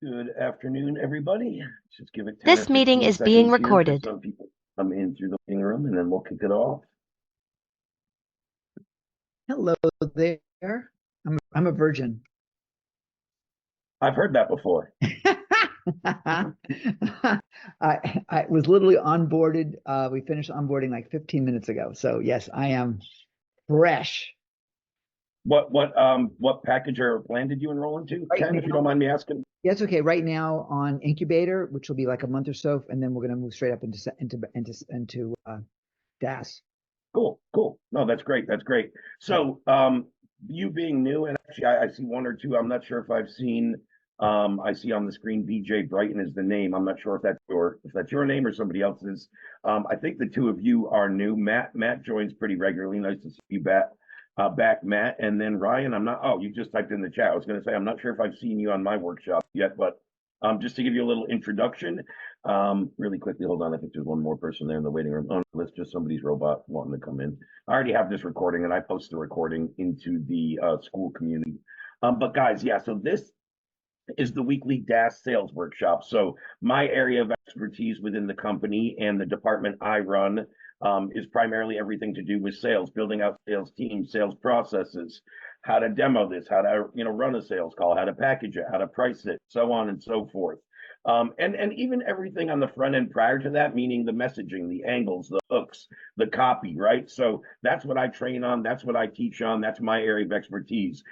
Good afternoon, everybody. Just give it 10 or This meeting 15 is being seconds here for recorded. some people to come in through the meeting room, and then we'll kick it off. Hello there. I'm a virgin. I've heard that before. I was literally onboarded. We finished onboarding like 15 minutes ago. So yes, I am fresh. What package or plan did you enroll into, Right Ken, if you now, don't mind me asking? yes, okay. Right now on incubator, which will be like a month or so, and then we're going to move straight up into DaaS. Cool. No, that's great. That's great. So, you being new, and actually, I see one or two. I'm not sure if I've seen. I see on the screen BJ Brighton is the name. I'm not sure if that's your name or somebody else's. I think the two of you are new. Matt joins pretty regularly. Nice to see you back, Matt. And then Ryan, I'm not. Oh, you just typed in the chat. I was going to say I'm not sure if I've seen you on my workshop yet, but just to give you a little introduction, really quickly, hold on. I think there's one more person there in the waiting room. Oh, no, that's just somebody's robot wanting to come in. I already have this recording, and I post the recording into the school community. But guys, yeah, so this is the weekly DaaS Sales Workshop. So my area of expertise within the company and the department I run is primarily everything to do with sales, building out sales teams, sales processes, how to demo this, how to run a sales call, how to package it, how to price it, so on and so forth. And even everything on the front end prior to that, meaning the messaging, the angles, the hooks, the copy, right? So that's what I train on. That's what I teach on. That's my area of expertise.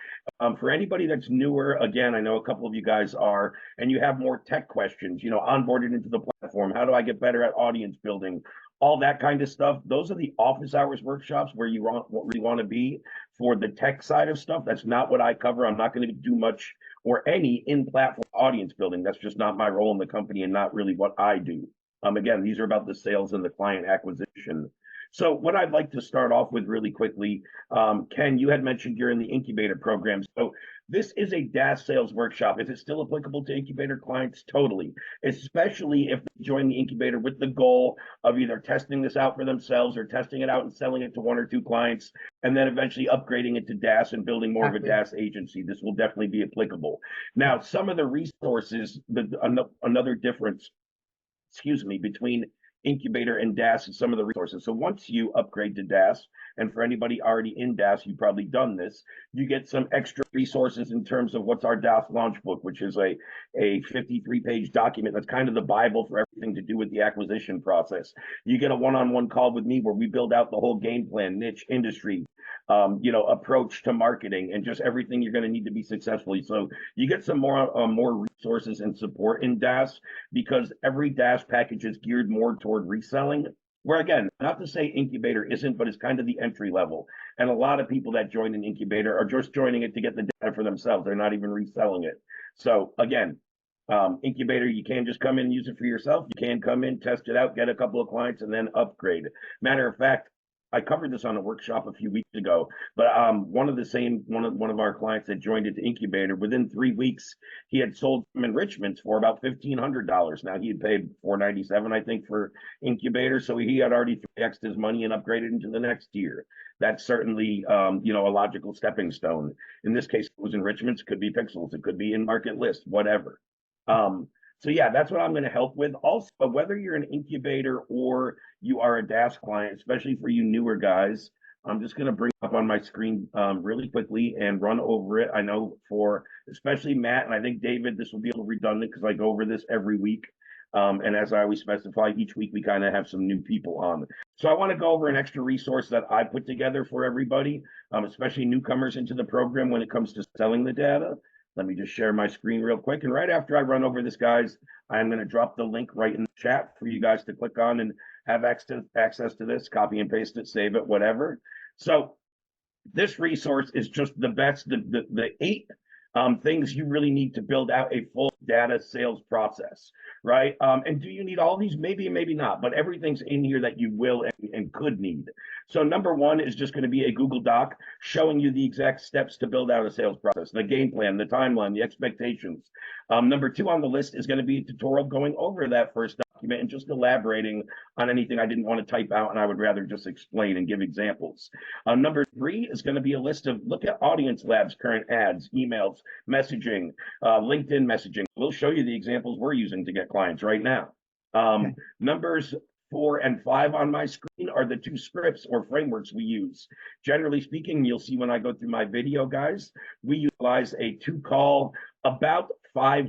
For anybody that's newer, again, I know a couple of you guys are, and you have more tech questions, onboarded into the platform. How do I get better at audience building? All that kind of stuff. Those are the office hours workshops where you really want to be for the tech side of stuff. That's not what I cover. I'm not going to do much or any in-platform audience building. That's just not my role in the company and not really what I do. Again, these are about the sales and the client acquisition. So what I'd like to start off with really quickly, Ken, you had mentioned you're in the incubator program. So this is a DaaS sales workshop. Is it still applicable to incubator clients? Totally, especially if they join the incubator with the goal of either testing this out for themselves or testing it out and selling it to one or two clients, and then eventually upgrading it to DaaS and building more of a DaaS agency. This will definitely be applicable. Now, some of the resources, another difference, excuse me, between incubator and DaaS and some of the resources. So once you upgrade to DaaS, and for anybody already in DaaS, you've probably done this, you get some extra resources in terms of what's our DaaS launch book, which is a 53-page document that's kind of the Bible for everything to do with the acquisition process. You get a one-on-one call with me where we build out the whole game plan, niche, industry, approach to marketing, and just everything you're going to need to be successful. So you get some more resources and support in DaaS because every DaaS package is geared more toward reselling. Where again, not to say incubator isn't, but it's kind of the entry level. And a lot of people that join an incubator are just joining it to get the data for themselves. They're not even reselling it. So again, incubator, you can just come in and use it for yourself. You can come in, test it out, get a couple of clients, and then upgrade. Matter of fact, I covered this on a workshop a few weeks ago, but one of our clients that joined it to incubator, within 3 weeks, he had sold some enrichments for about $1,500. Now he had paid $497, I think, for incubator, so he had already 3x'd his money and upgraded into the next tier. That's certainly a logical stepping stone. In this case, it was enrichments, it could be pixels, it could be in market list, whatever. So yeah, that's what I'm going to help with. Also, whether you're an incubator or you are a DaaS client, especially for you newer guys, I'm just going to bring up on my screen really quickly and run over it. I know for especially Matt and I think David, this will be a little redundant because I go over this every week. And as I always specify, each week we kind of have some new people on. So I want to go over an extra resource that I put together for everybody, especially newcomers into the program when it comes to selling the data. Let me just share my screen real quick. And right after I run over this, guys, I'm going to drop the link right in the chat for you guys to click on and have access to this, copy and paste it, save it, whatever. So this resource is just the best, the 8 things you really need to build out a full data sales process, right? And do you need all these? Maybe, maybe not, but everything's in here that you will and could need. So number 1 is just going to be a Google Doc showing you the exact steps to build out a sales process, the game plan, the timeline, the expectations. Number 2 on the list is going to be a tutorial going over that first document and just elaborating on anything I didn't want to type out and I would rather just explain and give examples. Number 3 is going to be a list of, look at Audience Lab's current ads, emails, messaging, LinkedIn messaging. We'll show you the examples we're using to get clients right now. Okay. Numbers 4 and 5 on my screen are the 2 scripts or frameworks we use. Generally speaking, you'll see when I go through my video, guys, we utilize a two call about 5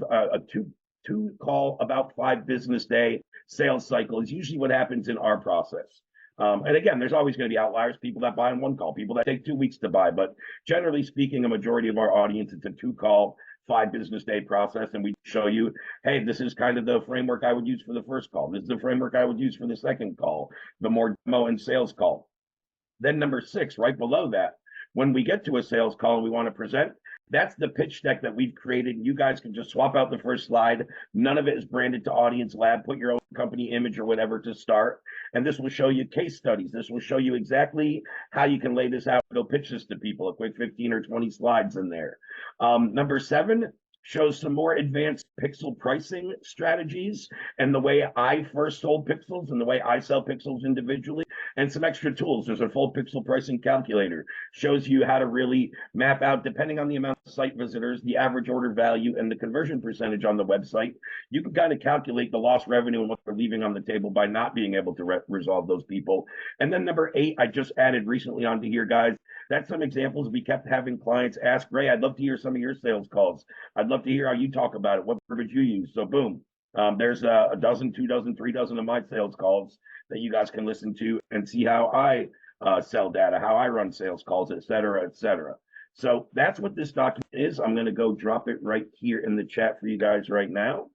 business day sales cycle is usually what happens in our process. And again, there's always going to be outliers, people that buy in 1 call, people that take 2 weeks to buy. But generally speaking, a majority of our audience, it's a 2 call, 5 business day process. And we show you, hey, this is kind of the framework I would use for the first call. This is the framework I would use for the second call, the more demo and sales call. Then number 6, right below that, when we get to a sales call and we want to present, that's the pitch deck that we've created. You guys can just swap out the first slide. None of it is branded to Audience Lab. Put your own company image or whatever to start. And this will show you case studies. This will show you exactly how you can lay this out, go pitch this to people, a quick 15 or 20 slides in there. Number 7 shows some more advanced pixel pricing strategies and the way I first sold pixels and the way I sell pixels individually, and some extra tools. There's a full pixel pricing calculator, shows you how to really map out, depending on the amount of site visitors, the average order value, and the conversion percentage on the website. You can kind of calculate the lost revenue and what they're leaving on the table by not being able to resolve those people. And then number 8, I just added recently onto here, guys. That's some examples we kept having clients ask, Ray, I'd love to hear some of your sales calls. I'd love to hear how you talk about it. What verbiage you use? So boom, there's a dozen, 2 dozen, 3 dozen of my sales calls that you guys can listen to and see how I sell data, how I run sales calls, et cetera, et cetera. So that's what this document is. I'm going to go drop it right here in the chat for you guys right now.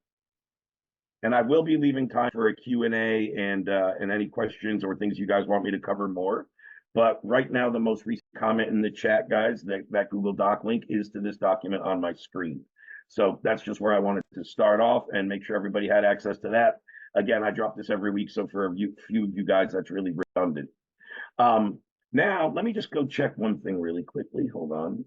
And I will be leaving time for a Q&A and any questions or things you guys want me to cover more. But right now, the most recent comment in the chat, guys, that Google Doc link is to this document on my screen. So that's just where I wanted to start off and make sure everybody had access to that. Again, I drop this every week, so for a few of you guys, that's really redundant. Now, let me just go check one thing really quickly. Hold on.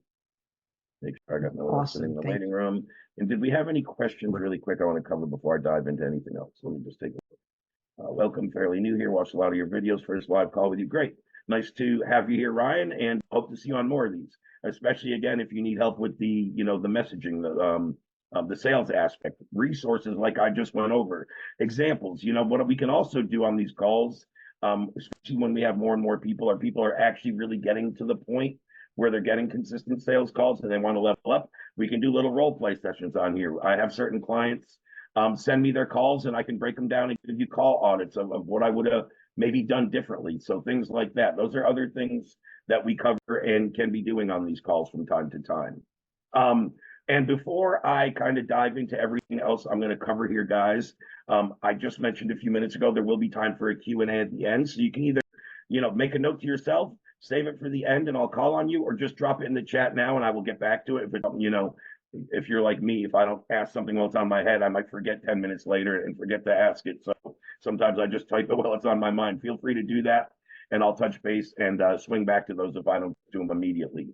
Make sure I got no one else in the waiting room. And did we have any questions really quick I want to cover before I dive into anything else? Let me just take a look. Welcome, fairly new here. Watched a lot of your videos. First live call with you. Great. Nice to have you here, Ryan, and hope to see you on more of these, especially, again, if you need help with the, the messaging, the sales aspect, resources like I just went over, examples. What we can also do on these calls, especially when we have more and more people, or people are actually really getting to the point where they're getting consistent sales calls and they want to level up, we can do little role play sessions on here. I have certain clients send me their calls and I can break them down and give you call audits of what I would have maybe done differently. So things like that. Those are other things that we cover and can be doing on these calls from time to time. And before I kind of dive into everything else I'm going to cover here, guys, I just mentioned a few minutes ago, there will be time for a Q&A at the end. So you can either, make a note to yourself, save it for the end and I'll call on you, or just drop it in the chat now and I will get back to it. If if you're like me, if I don't ask something while it's on my head, I might forget 10 minutes later and forget to ask it. So sometimes I just type it while it's on my mind. Feel free to do that and I'll touch base and swing back to those if I don't do them immediately.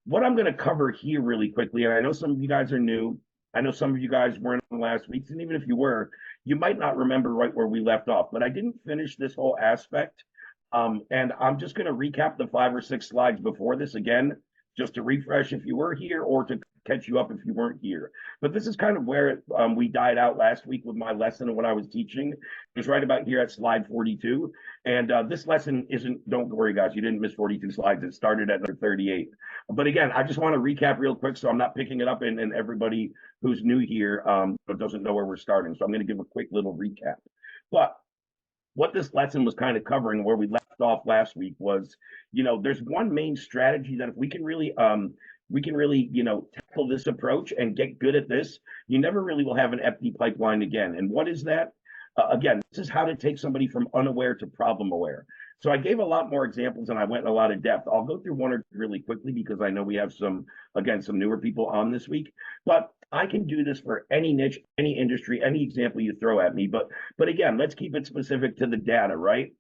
What I'm going to cover here really quickly, and I know some of you guys are new. I know some of you guys weren't on last week's, and even if you were, you might not remember right where we left off, but I didn't finish this whole aspect. And I'm just going to recap the 5 or 6 slides before this again, just to refresh if you were here or to catch you up if you weren't here. But this is kind of where we died out last week with my lesson and what I was teaching. It was right about here at slide 42. And this lesson don't worry, guys, you didn't miss 42 slides. It started at number 38. But again, I just want to recap real quick so I'm not picking it up and everybody who's new here doesn't know where we're starting. So I'm going to give a quick little recap. But what this lesson was kind of covering, where we left off last week, was, there's one main strategy that if we can really tackle this approach and get good at this, you never really will have an empty pipeline again. And what is that? Again, this is how to take somebody from unaware to problem aware. So I gave a lot more examples and I went in a lot of depth. I'll go through one or two really quickly because I know we have some newer people on this week, but I can do this for any niche, any industry, any example you throw at me. But again, let's keep it specific to the data, right?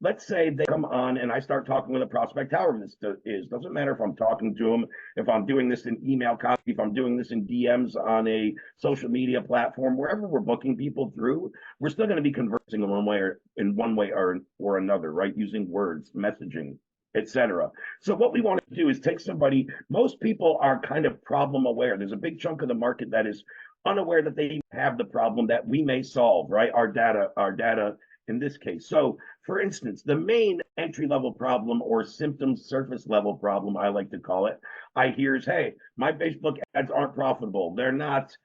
let's say they come on and I start talking with a prospect, however this is, doesn't matter if I'm talking to them, if I'm doing this in email copy, if I'm doing this in DMs on a social media platform, wherever we're booking people through, we're still going to be conversing in one way or another, right? Using words, messaging, etc. So what we want to do is take somebody, most people are kind of problem aware. There's a big chunk of the market that is unaware that they have the problem that we may solve, right? Our data in this case. So for instance, the main entry level problem or symptom surface level problem, I like to call it, I hear is, hey, my Facebook ads aren't profitable. They're not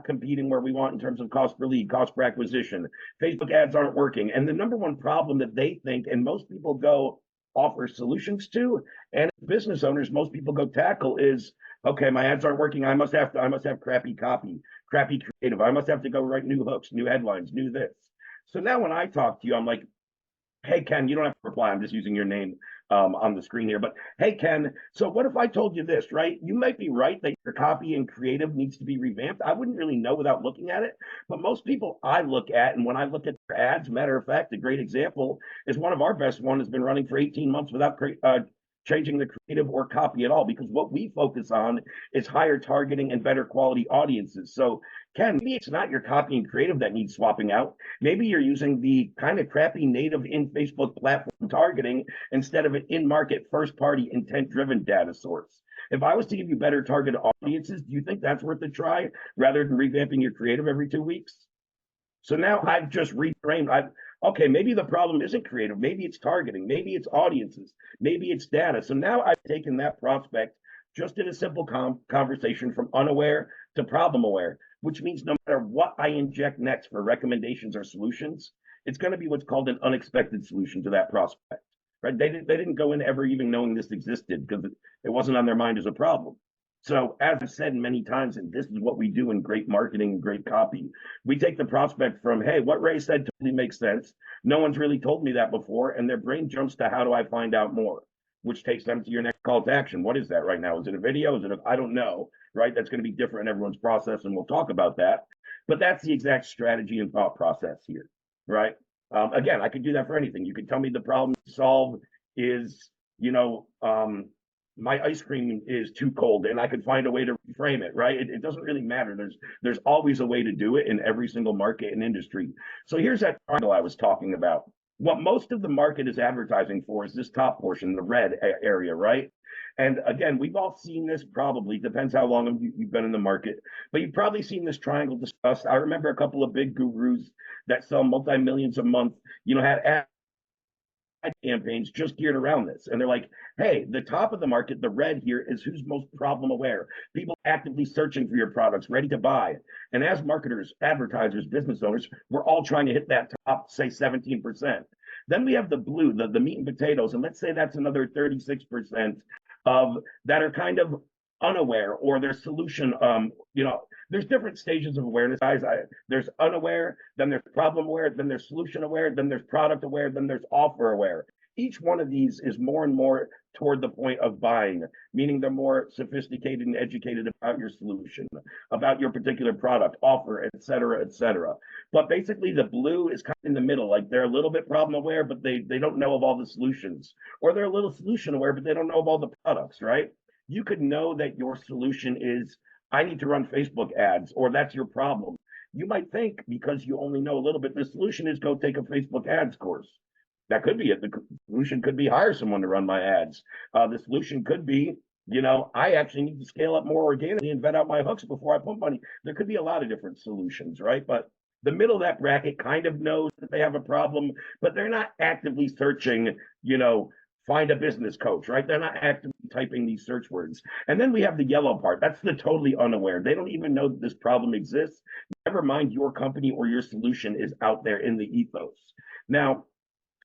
competing where we want in terms of cost per lead, cost per acquisition. Facebook ads aren't working. And the number one problem that they think, and most people go offer solutions to, and business owners, most people go tackle is, okay, my ads aren't working. I must have crappy copy, crappy creative. I must have to go write new hooks, new headlines, new this. So now when I talk to you, I'm like, hey, Ken, you don't have to reply. I'm just using your name on the screen here. But hey, Ken, so what if I told you this, right? You might be right that your copy and creative needs to be revamped. I wouldn't really know without looking at it. But most people I look at, and when I look at their ads, matter of fact, a great example is one of our best one has been running for 18 months without changing the creative or copy at all, because what we focus on is higher targeting and better quality audiences. So Ken, maybe it's not your copy and creative that needs swapping out. Maybe you're using the kind of crappy native in Facebook platform targeting instead of an in-market first-party intent-driven data source. If I was to give you better targeted audiences, do you think that's worth a try rather than revamping your creative every 2 weeks? So now I've just reframed. Okay, maybe the problem isn't creative. Maybe it's targeting. Maybe it's audiences. Maybe it's data. So now I've taken that prospect just in a simple conversation from unaware to problem aware, which means no matter what I inject next for recommendations or solutions, it's going to be what's called an unexpected solution to that prospect. Right? They didn't go in ever even knowing this existed because it wasn't on their mind as a problem. So as I've said many times, and this is what we do in great marketing and great copy, we take the prospect from, hey, what Ray said totally makes sense. No one's really told me that before. And their brain jumps to, how do I find out more? Which takes them to your next call to action. What is that right now? Is it a video? I don't know, right? That's going to be different in everyone's process, and we'll talk about that. But that's the exact strategy and thought process here, right? Again, I could do that for anything. You could tell me the problem to solve is, my ice cream is too cold, and I could find a way to reframe it, right? It doesn't really matter. There's always a way to do it in every single market and industry. So here's that triangle I was talking about. What most of the market is advertising for is this top portion, the red area, right? And again, we've all seen this, probably depends how long you've been in the market, but you've probably seen this triangle discussed. I remember a couple of big gurus that sell multi-millions a month, had ad campaigns just geared around this. And they're like, hey, the top of the market, the red here, is who's most problem aware. People actively searching for your products, ready to buy. And as marketers, advertisers, business owners, we're all trying to hit that top, say 17%. Then we have the blue, the meat and potatoes. And let's say that's another 36% of that are kind of unaware, or their solution, there's different stages of awareness, guys. There's unaware, then there's problem aware, then there's solution aware, then there's product aware, then there's offer aware. Each one of these is more and more toward the point of buying, meaning they're more sophisticated and educated about your solution, about your particular product, offer, et cetera, et cetera. But basically the blue is kind of in the middle, like they're a little bit problem aware, but they don't know of all the solutions. Or they're a little solution aware, but they don't know of all the products, right? You could know that your solution is, I need to run Facebook ads, or that's your problem. You might think, because you only know a little bit, the solution is go take a Facebook ads course. That could be it. The solution could be hire someone to run my ads. The solution could be, I actually need to scale up more organically and vet out my hooks before I put money. There could be a lot of different solutions, right? But the middle of that bracket kind of knows that they have a problem, but they're not actively searching, find a business coach, right? They're not actively typing these search words. And then we have the yellow part. That's the totally unaware. They don't even know that this problem exists. Never mind your company or your solution is out there in the ethos. Now,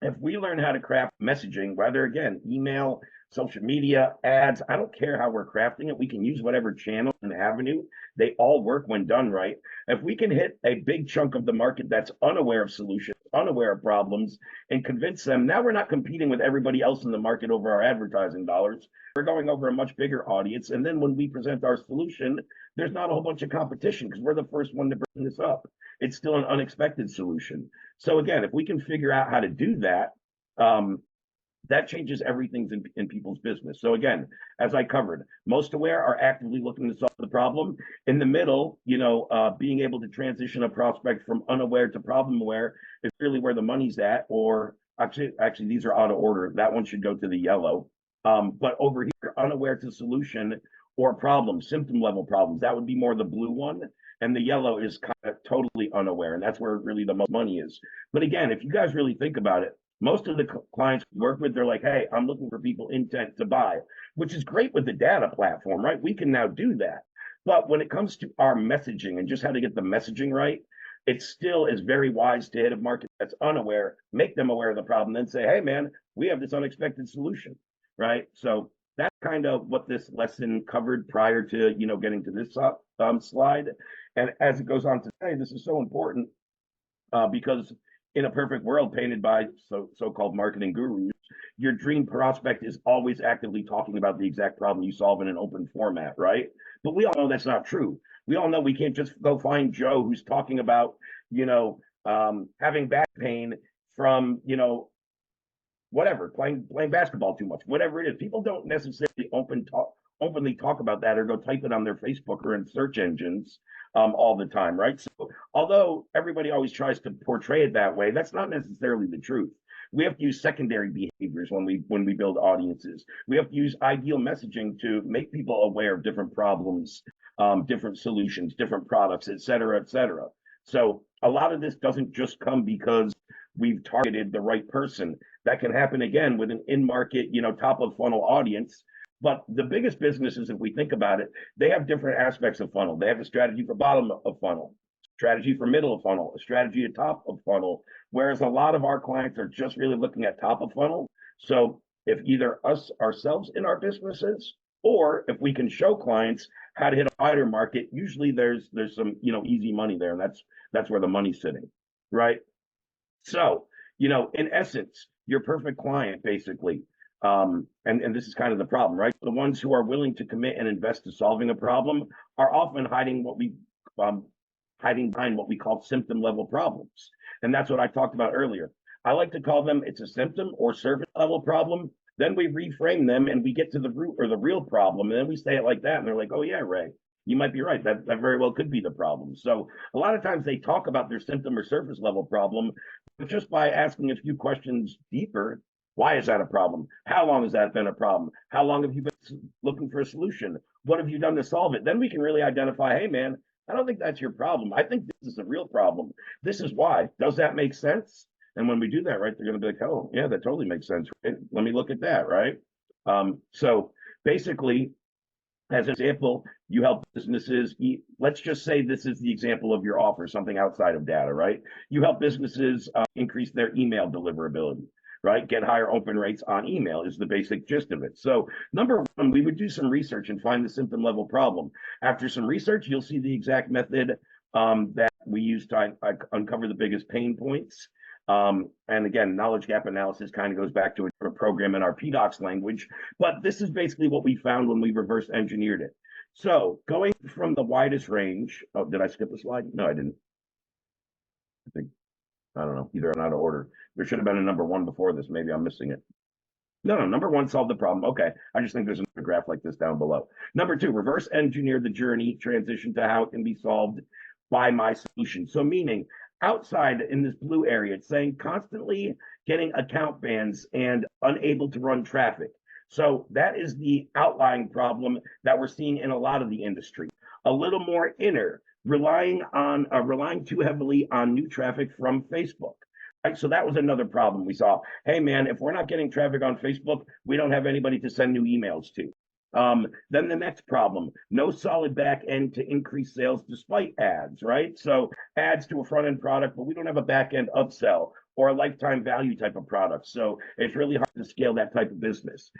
if we learn how to craft messaging, whether again, email, social media, ads, I don't care how we're crafting it. We can use whatever channel and avenue. They all work when done right. If we can hit a big chunk of the market that's unaware of solutions, unaware of problems, and convince them, now we're not competing with everybody else in the market over our advertising dollars. We're going over a much bigger audience. And then when we present our solution, there's not a whole bunch of competition because we're the first one to bring this up. It's still an unexpected solution. So again, if we can figure out how to do that, That changes everything in people's business. So again, as I covered, most aware are actively looking to solve the problem. In the middle, being able to transition a prospect from unaware to problem aware is really where the money's at. Or actually, these are out of order. That one should go to the yellow. But over here, unaware to solution or problem, symptom level problems, that would be more the blue one. And the yellow is kind of totally unaware. And that's where really the most money is. But again, if you guys really think about it, most of the clients we work with, they're like, hey, I'm looking for people intent to buy, which is great with the data platform, right? We can now do that. But when it comes to our messaging and just how to get the messaging right, it still is very wise to hit a market that's unaware, make them aware of the problem, then say, hey, man, we have this unexpected solution, right? So that's kind of what this lesson covered prior to, getting to this slide. And as it goes on to say, this is so important because in a perfect world painted by so-called marketing gurus, your dream prospect is always actively talking about the exact problem you solve in an open format, right? But we all know that's not true. We all know we can't just go find Joe who's talking about, having back pain from, whatever, playing basketball too much, whatever it is. People don't necessarily openly talk about that or go type it on their Facebook or in search engines all the time, right? So although everybody always tries to portray it that way, that's not necessarily the truth. We have to use secondary behaviors when we build audiences. We have to use ideal messaging to make people aware of different problems, different solutions, different products, et cetera, et cetera. So a lot of this doesn't just come because we've targeted the right person. That can happen again with an in-market, top of funnel audience. But the biggest businesses, if we think about it, they have different aspects of funnel. They have a strategy for bottom of funnel, strategy for middle of funnel, a strategy at top of funnel, whereas a lot of our clients are just really looking at top of funnel. So if either us ourselves in our businesses, or if we can show clients how to hit a wider market, usually there's some, easy money there, and that's where the money's sitting, right? So, in essence, your perfect client, basically, and this is kind of the problem, right? The ones who are willing to commit and invest to solving a problem are often hiding behind what we call symptom level problems. And that's what I talked about earlier. I like to call them, it's a symptom or surface level problem. Then we reframe them and we get to the root or the real problem. And then we say it like that. And they're like, oh yeah, Ray, you might be right. That very well could be the problem. So a lot of times they talk about their symptom or surface level problem, but just by asking a few questions deeper, why is that a problem? How long has that been a problem? How long have you been looking for a solution? What have you done to solve it? Then we can really identify, hey man, I don't think that's your problem. I think this is a real problem. This is why. Does that make sense? And when we do that, right, they're going to be like, oh, yeah, that totally makes sense. Right? Let me look at that, right? So basically, as an example, you help businesses. Let's just say this is the example of your offer, something outside of data, right? You help businesses increase their email deliverability, right? Get higher open rates on email is the basic gist of it. So number one, we would do some research and find the symptom level problem. After some research, you'll see the exact method that we use to uncover the biggest pain points. And again, knowledge gap analysis kind of goes back to a program in our PDocs language, but this is basically what we found when we reverse engineered it. So going from the widest range, oh, did I skip a slide? No, I didn't. I don't know, either I'm out of order. There should have been a number one before this. Maybe I'm missing it. No, number one, solve the problem. Okay, I just think there's another graph like this down below. Number two, reverse engineer the journey, transition to how it can be solved by my solution. So meaning, outside in this blue area, it's saying constantly getting account bans and unable to run traffic. So that is the outlying problem that we're seeing in a lot of the industry. A little more inner, relying too heavily on new traffic from Facebook. Right? So that was another problem we saw. Hey man, if we're not getting traffic on Facebook, we don't have anybody to send new emails to. Then the next problem, no solid back end to increase sales despite ads, right? So ads to a front end product, but we don't have a back end upsell or a lifetime value type of product. So it's really hard to scale that type of business.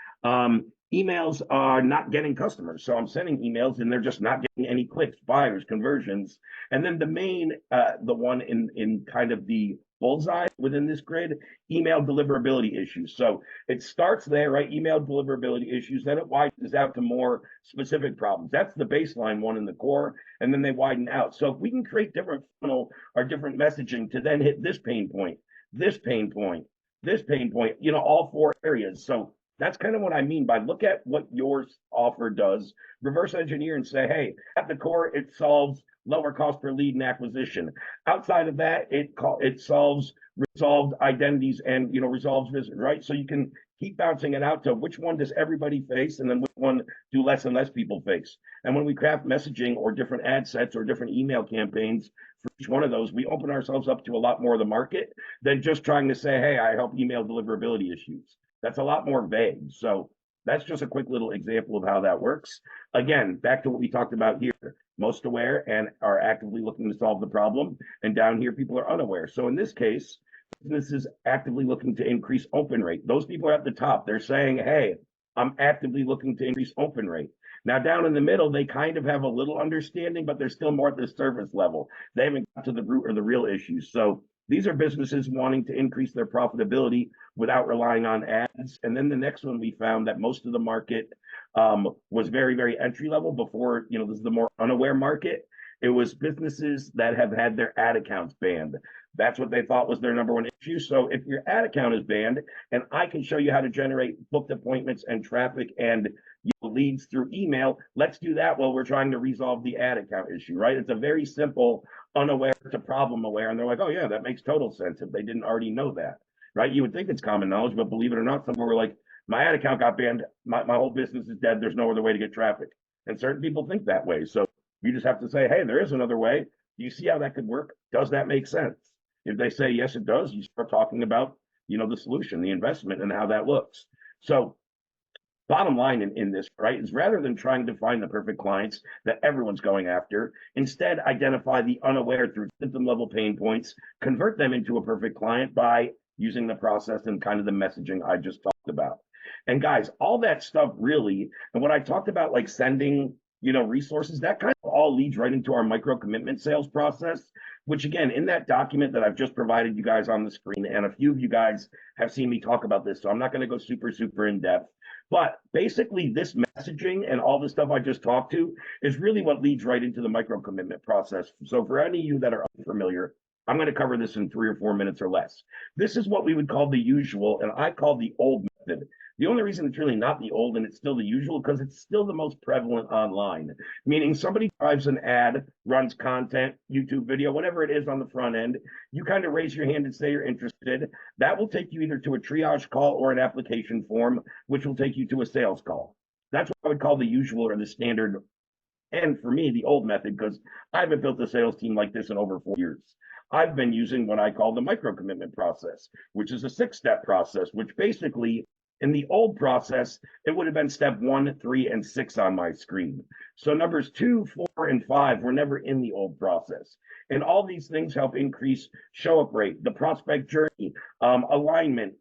Emails are not getting customers. So I'm sending emails and they're just not getting any clicks, buyers, conversions. And then the main, the one in kind of the bullseye within this grid, email deliverability issues. So it starts there, right? Email deliverability issues, then it widens out to more specific problems. That's the baseline one in the core, and then they widen out. So if we can create different funnel or different messaging to then hit this pain point, this pain point, this pain point, you know, all four areas. So that's kind of what I mean by look at what your offer does, reverse engineer and say, hey, at the core, it solves lower cost per lead and acquisition. Outside of that, it solves resolved identities and, you know, resolves visit, right? So you can keep bouncing it out to which one does everybody face and then which one do less and less people face. And when we craft messaging or different ad sets or different email campaigns for each one of those, we open ourselves up to a lot more of the market than just trying to say, hey, I help email deliverability issues. That's a lot more vague. So that's just a quick little example of how that works. Again, back to what we talked about here, most aware and are actively looking to solve the problem. And down here, people are unaware. So in this case, businesses actively looking to increase open rate. Those people are at the top. They're saying, hey, I'm actively looking to increase open rate. Now, down in the middle, they kind of have a little understanding, but they're still more at the surface level. They haven't got to the root or the real issues. So these are businesses wanting to increase their profitability without relying on ads. And then the next one, we found that most of the market was very, very entry level before, you know, this is the more unaware market. It was businesses that have had their ad accounts banned. That's what they thought was their number one issue. So if your ad account is banned and I can show you how to generate booked appointments and traffic and leads through email, let's do that while we're trying to resolve the ad account issue, right? It's a very simple unaware to problem aware. And they're like, oh yeah, that makes total sense if they didn't already know that, right? You would think it's common knowledge, but believe it or not, some people were like, my ad account got banned. My whole business is dead. There's no other way to get traffic. And certain people think that way. So you just have to say, hey, there is another way. Do you see how that could work? Does that make sense? If they say, yes, it does, you start talking about, you know, the solution, the investment and how that looks. So bottom line in this, right, is rather than trying to find the perfect clients that everyone's going after, instead identify the unaware through symptom level pain points, convert them into a perfect client by using the process and kind of the messaging I just talked about. And guys, all that stuff really, and what I talked about, like sending, you know, resources, that kind of all leads right into our micro commitment sales process, which again, in that document that I've just provided you guys on the screen, and a few of you guys have seen me talk about this, so I'm not going to go super in depth. But basically, this messaging and all the stuff I just talked to is really what leads right into the micro commitment process. So for any of you that are unfamiliar, I'm going to cover this in 3 or 4 minutes or less. This is what we would call the usual, and I call the old method. The only reason it's really not the old and it's still the usual because it's still the most prevalent online, meaning somebody drives an ad, runs content, YouTube video, whatever it is on the front end. You kind of raise your hand and say you're interested. That will take you either to a triage call or an application form, which will take you to a sales call. That's what I would call the usual or the standard. And for me, the old method, because I haven't built a sales team like this in over 4 years. I've been using what I call the micro commitment process, which is a 6-step process, which basically in the old process, it would have been step 1, 3, and 6 on my screen. So numbers 2, 4, and 5 were never in the old process. And all these things help increase show up rate, the prospect journey, alignment,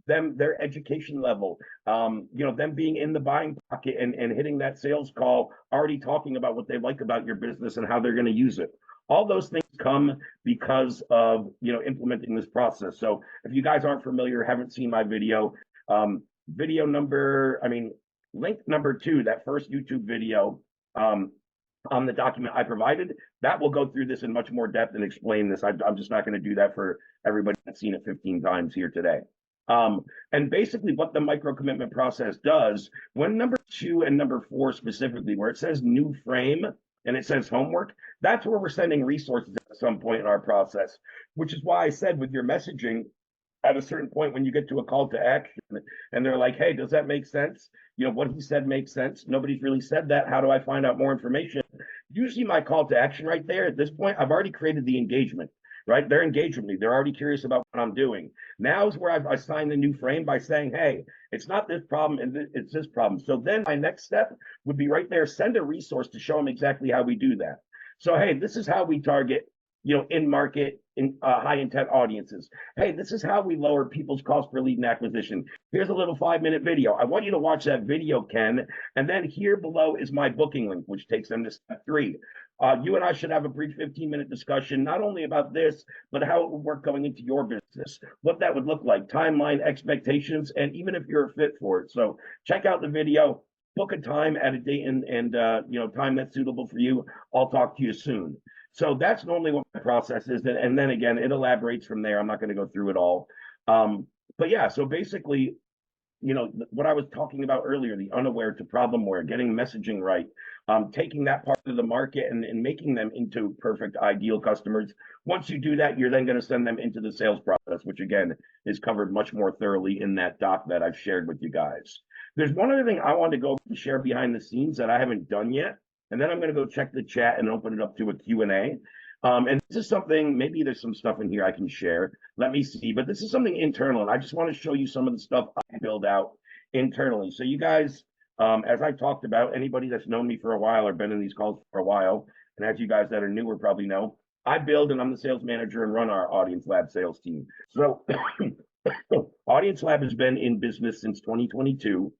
their education level, you know, them being in the buying pocket and hitting that sales call, already talking about what they like about your business and how they're going to use it. All those things come because of, you know, implementing this process. So if you guys aren't familiar, haven't seen my video, link number 2, that first YouTube video on the document I provided, that will go through this in much more depth and explain this. I'm just not going to do that for everybody that's seen it 15 times here today. And basically what the micro commitment process does, when number 2 and number 4 specifically, where it says new frame and it says homework, that's where we're sending resources at some point in our process, which is why I said with your messaging, at a certain point when you get to a call to action and they're like, hey, does that make sense? You know, what he said makes sense. Nobody's really said that. How do I find out more information? Usually my call to action right there at this point, I've already created the engagement, right? They're engaged with me. They're already curious about what I'm doing. Now is where I've assigned the new frame by saying, hey, it's not this problem and it's this problem. So then my next step would be right there, send a resource to show them exactly how we do that. So, hey, this is how we target, you know, in market, in high intent audiences. Hey, this is how we lower people's cost per lead and acquisition. Here's a little 5-minute video. I want you to watch that video, Ken. And then here below is my booking link, which takes them to step 3. You and I should have a brief 15-minute discussion, not only about this, but how it would work going into your business, what that would look like, timeline, expectations, and even if you're a fit for it. So check out the video, book a time at a date and you know, time that's suitable for you. I'll talk to you soon. So that's normally what my process is. And then again, it elaborates from there. I'm not going to go through it all. But yeah, so basically, what I was talking about earlier, the unaware to problemware, getting messaging right, taking that part of the market and making them into perfect ideal customers. Once you do that, you're then going to send them into the sales process, which again is covered much more thoroughly in that doc that I've shared with you guys. There's one other thing I want to go share behind the scenes that I haven't done yet, and then I'm going to go check the chat and open it up to a Q&A. And this is something, maybe there's some stuff in here I can share. Let me see. But this is something internal, and I just want to show you some of the stuff I build out internally. So you guys, as I talked about, anybody that's known me for a while or been in these calls for a while, and as you guys that are newer probably know, I build and I'm the sales manager and run our Audience Lab sales team. So Audience Lab has been in business since 2022.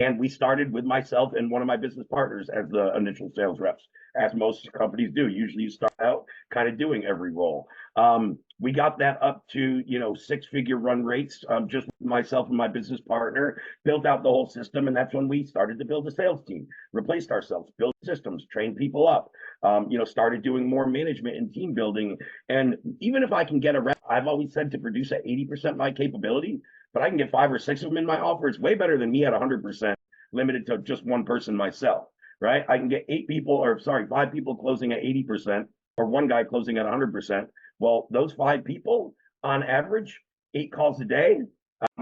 And we started with myself and one of my business partners as the initial sales reps, as most companies do. Usually you start out kind of doing every role. We got that up to, 6-figure run rates, just myself and my business partner, built out the whole system. And that's when we started to build a sales team, replaced ourselves, built systems, trained people up, started doing more management and team building. And even if I can get a rep, I've always said to produce at 80% my capability, but I can get 5 or 6 of them in my offer. It's way better than me at 100%, limited to just one person myself, right? I can get 5 people closing at 80%, or one guy closing at 100%. Well, those 5 people, on average, 8 calls a day.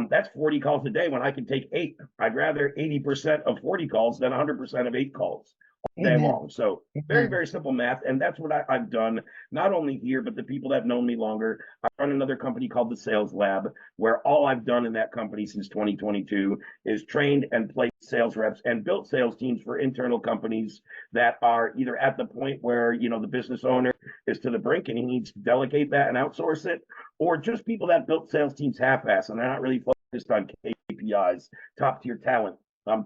That's 40 calls a day when I can take 8. I'd rather 80% of 40 calls than 100% of 8 calls all day long. So very, very simple math. And that's what I've done, not only here, but the people that have known me longer. I run another company called the Sales Lab, where all I've done in that company since 2022 is trained and placed sales reps and built sales teams for internal companies that are either at the point where, the business owner is to the brink and he needs to delegate that and outsource it, or just people that built sales teams half-ass and they're not really focused on KPIs, top tier talent,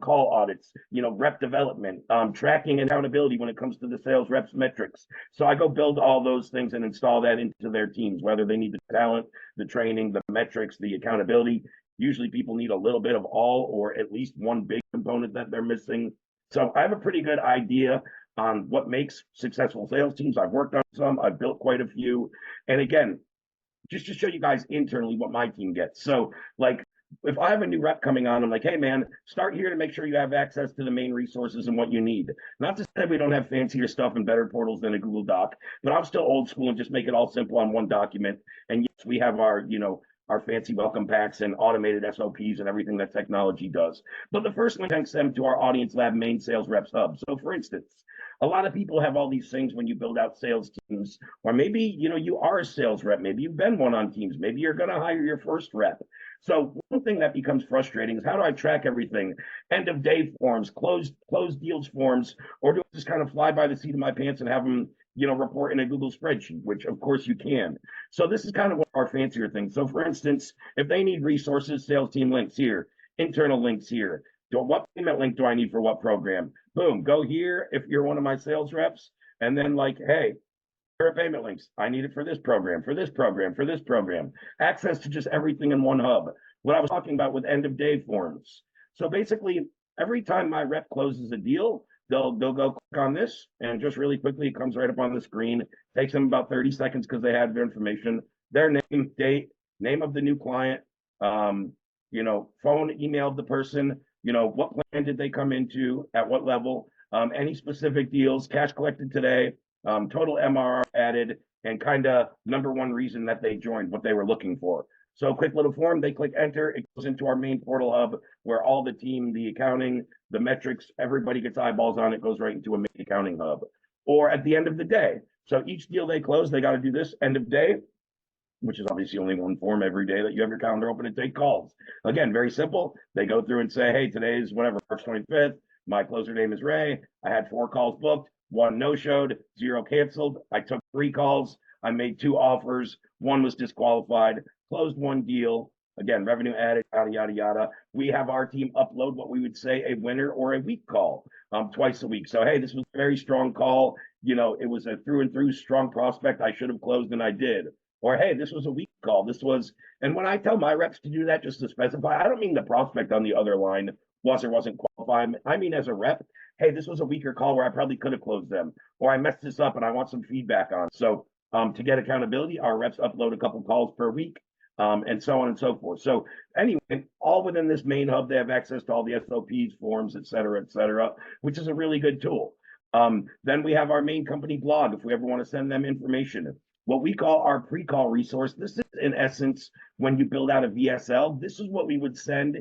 call audits, rep development, tracking and accountability when it comes to the sales reps metrics. So I go build all those things and install that into their teams, whether they need the talent, the training, the metrics, the accountability. Usually people need a little bit of all, or at least one big component that they're missing. So I have a pretty good idea on what makes successful sales teams. I've worked on some, I've built quite a few. And again, just to show you guys internally what my team gets. So like, if I have a new rep coming on, I'm like, hey man, start here to make sure you have access to the main resources and what you need. Not to say we don't have fancier stuff and better portals than a Google Doc, but I'm still old school and just make it all simple on one document. And yes, we have our, our fancy welcome packs and automated SOPs and everything that technology does. But the first link links them to our Audience Lab main sales reps hub. So for instance, a lot of people have all these things when you build out sales teams, or maybe, you are a sales rep. Maybe you've been one on teams. Maybe you're going to hire your first rep. So one thing that becomes frustrating is how do I track everything? End of day forms, closed deals forms, or do I just kind of fly by the seat of my pants and have them, report in a Google spreadsheet, which of course you can. So this is kind of one of our fancier things. So for instance, if they need resources, sales team links here, internal links here. What payment link do I need for what program? Boom, go here if you're one of my sales reps. And then like, hey, here are payment links. I need it for this program, for this program, for this program. Access to just everything in one hub. What I was talking about with end of day forms. So basically, every time my rep closes a deal, they'll go click on this, and just really quickly, it comes right up on the screen. Takes them about 30 seconds because they have their information, their name, date, name of the new client, phone, email of the person, what plan did they come into, at what level, any specific deals, cash collected today, total MRR added, and kind of number one reason that they joined, what they were looking for. So quick little form, they click enter, it goes into our main portal hub where all the team, the accounting, the metrics, everybody gets eyeballs on it, goes right into a main accounting hub. Or at the end of the day. So each deal they close, they got to do this end of day, which is obviously only one form every day that you have your calendar open and take calls. Again, very simple. They go through and say, hey, today's whatever, March 25th. My closer name is Ray. I had 4 calls booked, 1 no-showed, 0 canceled. I took 3 calls. I made 2 offers. 1 was disqualified, closed 1 deal. Again, revenue added, yada, yada, yada. We have our team upload what we would say a winner or a week call twice a week. So, hey, this was a very strong call. It was a through and through strong prospect. I should have closed and I did. Or, hey, this was a weak call. This was, and when I tell my reps to do that, just to specify, I don't mean the prospect on the other line was or wasn't qualified. I mean, as a rep, hey, this was a weaker call where I probably could have closed them, or I messed this up and I want some feedback on. So to get accountability, our reps upload a couple calls per week. and so on and so forth. So anyway, all within this main hub, they have access to all the SOPs, forms, et cetera, which is a really good tool. Then we have our main company blog, if we ever want to send them information. What we call our pre-call resource. This is, in essence, when you build out a VSL, this is what we would send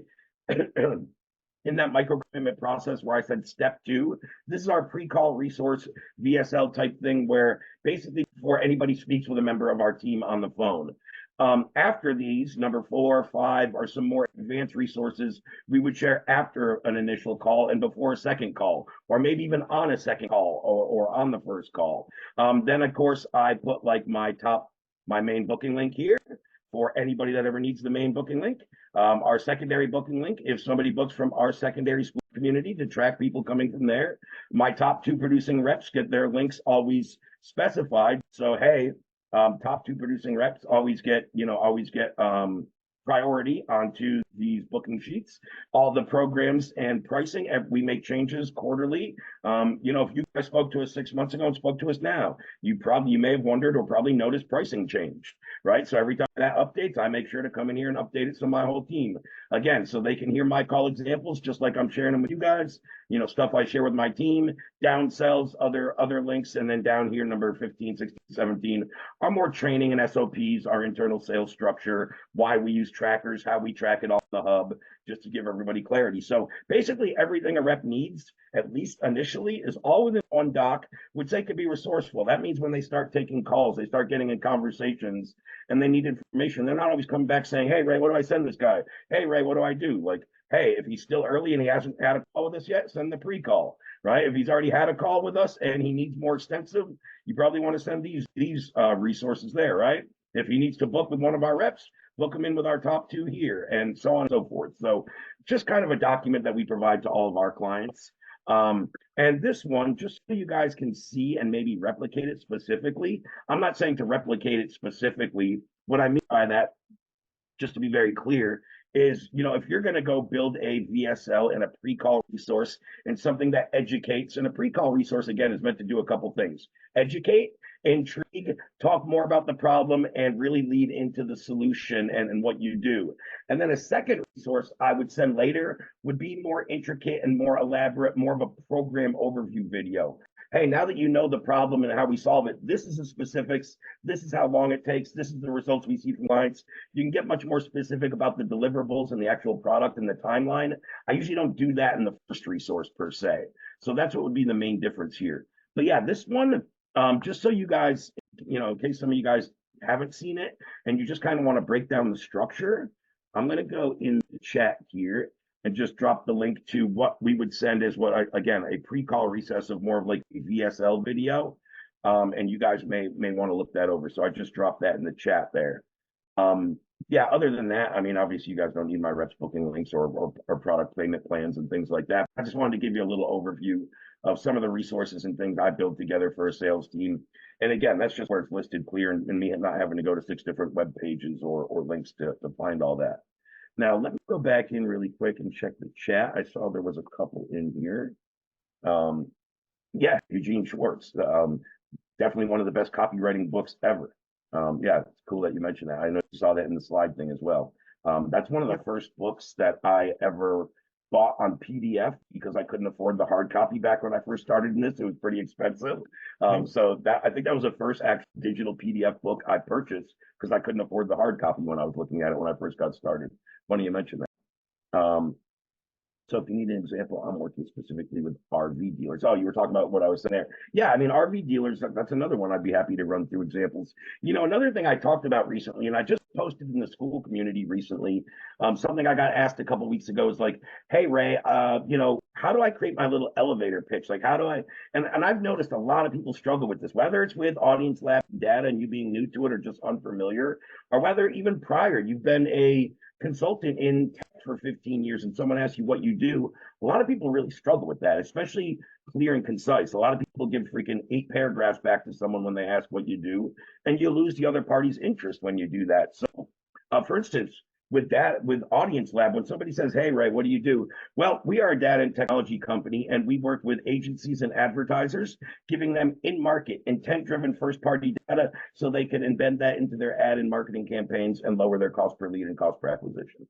in that micro commitment process where I said step 2. This is our pre-call resource VSL type thing where basically before anybody speaks with a member of our team on the phone. After these, number 4, 5 are some more advanced resources we would share after an initial call and before a second call, or maybe even on a second call or on the first call. Then, of course, I put like my main booking link here for anybody that ever needs the main booking link. Our secondary booking link, if somebody books from our secondary school community to track people coming from there. My top 2 producing reps get their links always specified. So, hey, top 2 producing reps always get priority onto these booking sheets. All the programs and pricing, we make changes quarterly. If you guys spoke to us 6 months ago and spoke to us now, you may have wondered or probably noticed pricing changed, right? So every time that updates, I make sure to come in here and update it to my whole team. Again, so they can hear my call examples, just like I'm sharing them with you guys, stuff I share with my team, down sells, other links, and then down here, number 15, 16, 17, are more training and SOPs, our internal sales structure, why we use trackers, how we track it off the hub, just to give everybody clarity. So basically everything a rep needs, at least initially, is all within one doc, which they could be resourceful. That means when they start taking calls, they start getting in conversations and they need information. They're not always coming back saying, hey, Ray, what do I send this guy? Hey, Ray, what do I do? Like, hey, if he's still early and he hasn't had a call with us yet, send the pre-call, right? If he's already had a call with us and he needs more extensive, you probably want to send these resources there, right? If he needs to book with one of our reps, book him in with our top 2 here, and so on and so forth. So just kind of a document that we provide to all of our clients. And this one, just so you guys can see and maybe replicate it specifically. I'm not saying to replicate it specifically. What I mean by that, just to be very clear, is, if you're going to go build a VSL and a pre-call resource and something that educates, and a pre-call resource, again, is meant to do a couple things: educate, intrigue, talk more about the problem, and really lead into the solution and what you do. And then a second resource I would send later would be more intricate and more elaborate, more of a program overview video. Hey, now that you know the problem and how we solve it, this is the specifics, this is how long it takes, this is the results we see from clients. You can get much more specific about the deliverables and the actual product and the timeline. I usually don't do that in the first resource per se. So that's what would be the main difference here. But yeah, this one, just so you guys, in case some of you guys haven't seen it and you just kind of want to break down the structure, I'm going to go in the chat here and just drop the link to what we would send as again, a pre-call recess of more of like a VSL video. And you guys may want to look that over. So I just dropped that in the chat there. Yeah, other than that, I mean, obviously you guys don't need my reps booking links or product payment plans and things like that. I just wanted to give you a little overview of some of the resources and things I built together for a sales team. And again, that's just where it's listed clear and me not having to go to 6 different web pages or links to find all that. Now, let me go back in really quick and check the chat. I saw there was a couple in here. Yeah, Eugene Schwartz, definitely one of the best copywriting books ever. Yeah, it's cool that you mentioned that. I know you saw that in the slide thing as well. That's one of the first books that I ever bought on PDF because I couldn't afford the hard copy back when I first started in this. It was pretty expensive. So I think that was the first actual digital PDF book I purchased because I couldn't afford the hard copy when I was looking at it when I first got started. Funny you mentioned that. So if you need an example, I'm working specifically with RV dealers. Oh, you were talking about what I was saying there. Yeah, I mean, RV dealers, that's another one I'd be happy to run through examples. Another thing I talked about recently, and I just posted in the school community recently, something I got asked a couple of weeks ago is like, hey, Ray, how do I create my little elevator pitch? Like, how do I, and I've noticed a lot of people struggle with this, whether it's with Audience Lab data and you being new to it or just unfamiliar, or whether even prior, you've been a consultant in tech for 15 years and someone asks you what you do. A lot of people really struggle with that, especially clear and concise. A lot of people give freaking 8 paragraphs back to someone when they ask what you do, and you lose the other party's interest when you do that. So, for instance, with that, with Audience Lab, when somebody says, "Hey, Ray, what do you do?" Well, we are a data and technology company, and we work with agencies and advertisers, giving them in-market, intent-driven first-party data so they can embed that into their ad and marketing campaigns and lower their cost per lead and cost per acquisition.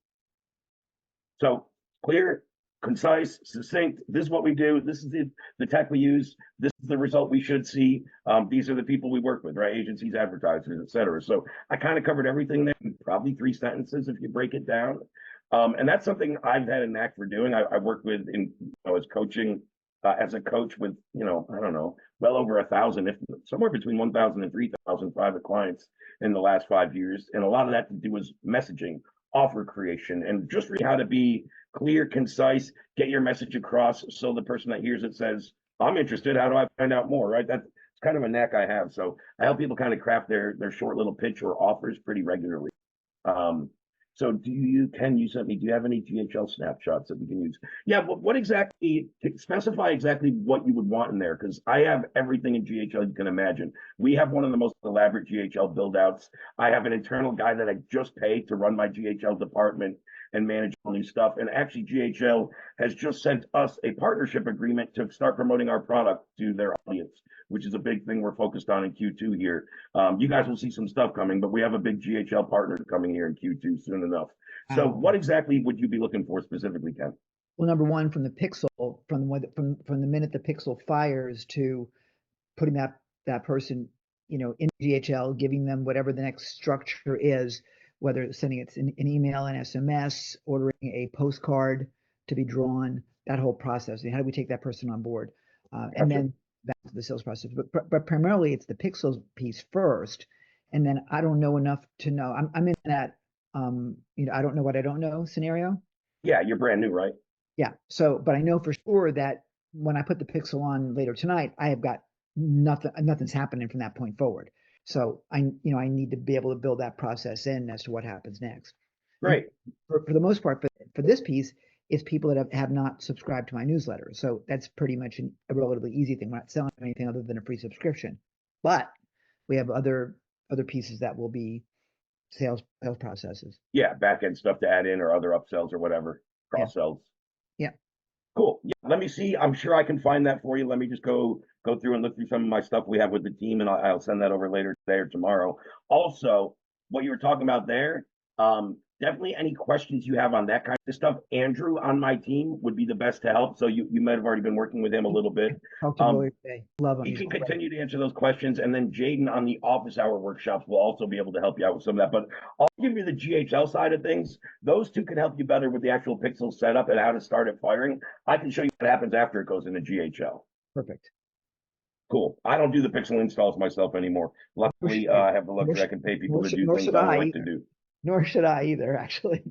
So clear, concise, succinct. This is what we do. This is the tech we use. This is the result we should see. These are the people we work with, right? Agencies, advertisers, et cetera. So I kind of covered everything there, probably 3 sentences if you break it down. And that's something I've had a knack for doing. I worked with as coaching, as a coach with, I don't know, well over 1,000, if somewhere between 1,000 and 3,000 private clients in the last 5 years. And a lot of that to do was messaging, offer creation, and just how to be clear, concise, get your message across so the person that hears it says, I'm interested. How do I find out more? Right? That's kind of a knack I have. So I help people kind of craft their short little pitch or offers pretty regularly. So Ken, you sent me, do you have any GHL snapshots that we can use? Yeah, what exactly, specify exactly what you would want in there, because I have everything in GHL you can imagine. We have one of the most elaborate GHL build outs. I have an internal guy that I just paid to run my GHL department and manage all new stuff. And actually, GHL has just sent us a partnership agreement to start promoting our product to their audience, which is a big thing we're focused on in Q2 here. You guys will see some stuff coming, but we have a big GHL partner coming here in Q2 soon enough. So what exactly would you be looking for specifically, Ken? Well, number one, from the pixel, from the minute the pixel fires to putting that person, in GHL, giving them whatever the next structure is, whether it's sending it an email, an SMS, ordering a postcard to be drawn, that whole process. And how do we take that person on board? And then back to the sales process. But primarily it's the pixels piece first. And then I don't know enough to know. I'm in that, I don't know what I don't know scenario. Yeah, you're brand new, right? Yeah. So, but I know for sure that when I put the pixel on later tonight, I have got nothing's happening from that point forward. So I need to be able to build that process in as to what happens next. Great. For the most part, for this piece, it's people that have not subscribed to my newsletter. So that's pretty much a relatively easy thing. We're not selling anything other than a free subscription, but we have other pieces that will be sales processes. Yeah, back end stuff to add in or other upsells or whatever, cross sells. Yeah. Cool. Yeah, let me see. I'm sure I can find that for you. Let me just go through and look through some of my stuff we have with the team, and I'll send that over later today or tomorrow. Also, what you were talking about there, definitely any questions you have on that kind of stuff, Andrew on my team would be the best to help. So you might have already been working with him a little bit. Talked to him earlier today. Love him. He can continue to answer those questions, and then Jaden on the office hour workshops will also be able to help you out with some of that. But I'll give you the GHL side of things. Those two can help you better with the actual pixel setup and how to start it firing. I can show you what happens after it goes into GHL. Perfect. Cool. I don't do the pixel installs myself anymore. Luckily, I have the luxury I can pay people to do things I like to do. Nor should I either, actually.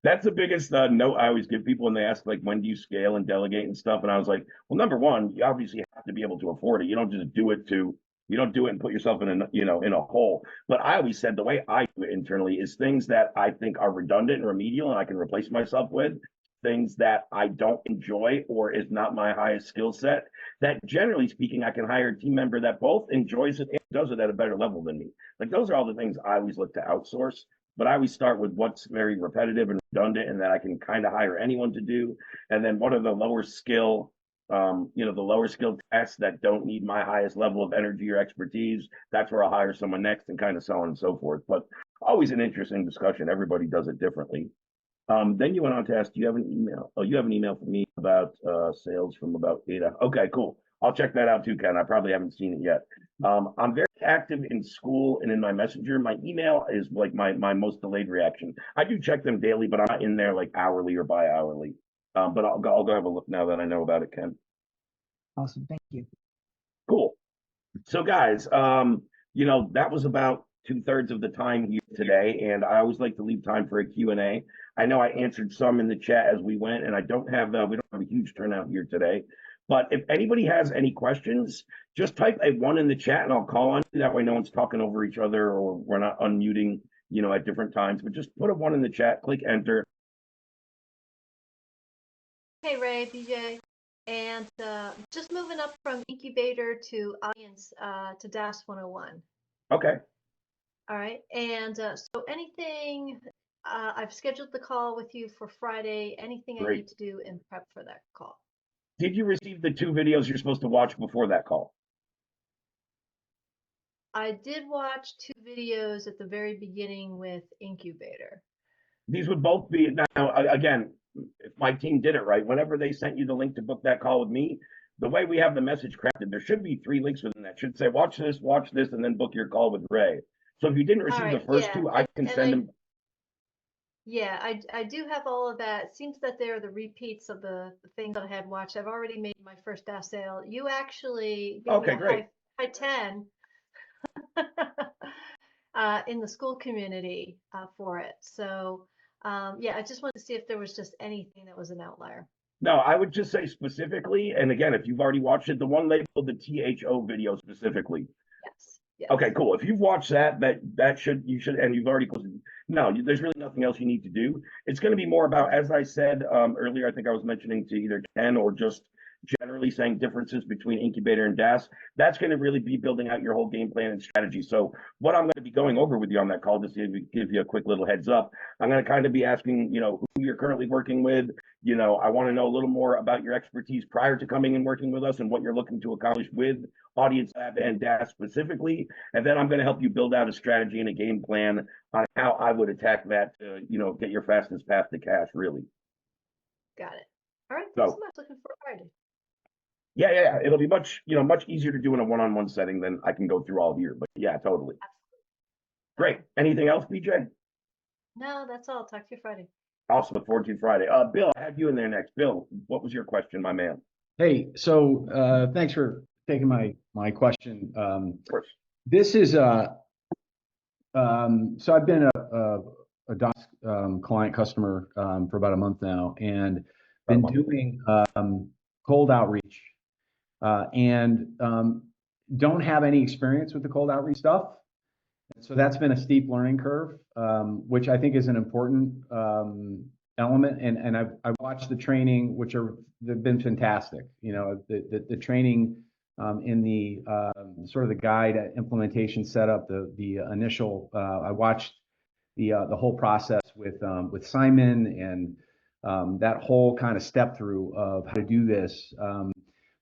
That's the biggest note I always give people when they ask, like, when do you scale and delegate and stuff? And I was like, well, number one, you obviously have to be able to afford it. You don't just do it and put yourself in a hole. But I always said the way I do it internally is things that I think are redundant and remedial and I can replace myself with, things that I don't enjoy or is not my highest skill set, that generally speaking, I can hire a team member that both enjoys it and does it at a better level than me. Like those are all the things I always look to outsource. But I always start with what's very repetitive and redundant and that I can kind of hire anyone to do. And then what are the lower skill, the lower skill tasks that don't need my highest level of energy or expertise. That's where I'll hire someone next and kind of so on and so forth. But always an interesting discussion. Everybody does it differently. Then you went on to ask, do you have an email? Oh, you have an email from me about sales from about Ada. Okay, cool. I'll check that out too, Ken. I probably haven't seen it yet. I'm very active in school and in my messenger. My email is like my most delayed reaction. I do check them daily, but I'm not in there like hourly or bi-hourly. But I'll go have a look now that I know about it, Ken. Awesome. Thank you. Cool. So guys, that was about 2/3 of the time here today, and I always like to leave time for a Q&A. I know I answered some in the chat as we went, and we don't have a huge turnout here today. But if anybody has any questions, just type a 1 in the chat and I'll call on you. That way no one's talking over each other or we're not unmuting, at different times. But just put a 1 in the chat, click enter. Hey, Ray, BJ. And just moving up from incubator to audience to DaaS 101. Okay. All right. And so anything I've scheduled the call with you for Friday. Anything I Great. need to do in prep for that call. Did you receive the 2 videos you're supposed to watch before that call? I did watch 2 videos at the very beginning with Incubator. These would both be now again, if my team did it right, whenever they sent you the link to book that call with me, the way we have the message crafted, there should be 3 links within that. It should say watch this, and then book your call with Ray. So if you didn't All receive right, the first yeah, 2, I can send them. Yeah, I do have all of that. It seems that they're the repeats of the things that I had watched. I've already made my first DaaS sale. You actually gave me Okay, a great. high 10 in the school community for it. So yeah, I just wanted to see if there was just anything that was an outlier. No, I would just say specifically, and again, if you've already watched it, the one labeled the THO video specifically. Yes. Yes. Okay, cool. If you've watched that you should, and you've already closed it. No, there's really nothing else you need to do. It's going to be more about, as I said earlier, I think I was mentioning to either Ken or just generally saying differences between incubator and DaaS. That's going to really be building out your whole game plan and strategy. So what I'm going to be going over with you on that call, just to give you a quick little heads up, I'm going to kind of be asking, who you're currently working with. I want to know a little more about your expertise prior to coming and working with us and what you're looking to accomplish with Audience Lab and DaaS specifically. And then I'm going to help you build out a strategy and a game plan on how I would attack that to, get your fastest path to cash, really. Got it. All right. So, Thanks so much. Looking for Friday. yeah. It'll be much easier to do in a one-on-one setting than I can go through all here. But yeah, totally. Absolutely. Great. Anything else, BJ? No, that's all. Talk to you Friday. Awesome. Look forward to Friday. Bill, I have you in there next. Bill, what was your question, my man? Hey, so thanks for taking my question. Of course. This is so I've been a DaaS client customer for about a month now, and been doing cold outreach, and don't have any experience with the cold outreach stuff. So that's been a steep learning curve, which I think is an important element. And I've watched the training, they've been fantastic. The training in the sort of the guide implementation setup, the initial. I watched the whole process with Simon and that whole kind of step through of how to do this.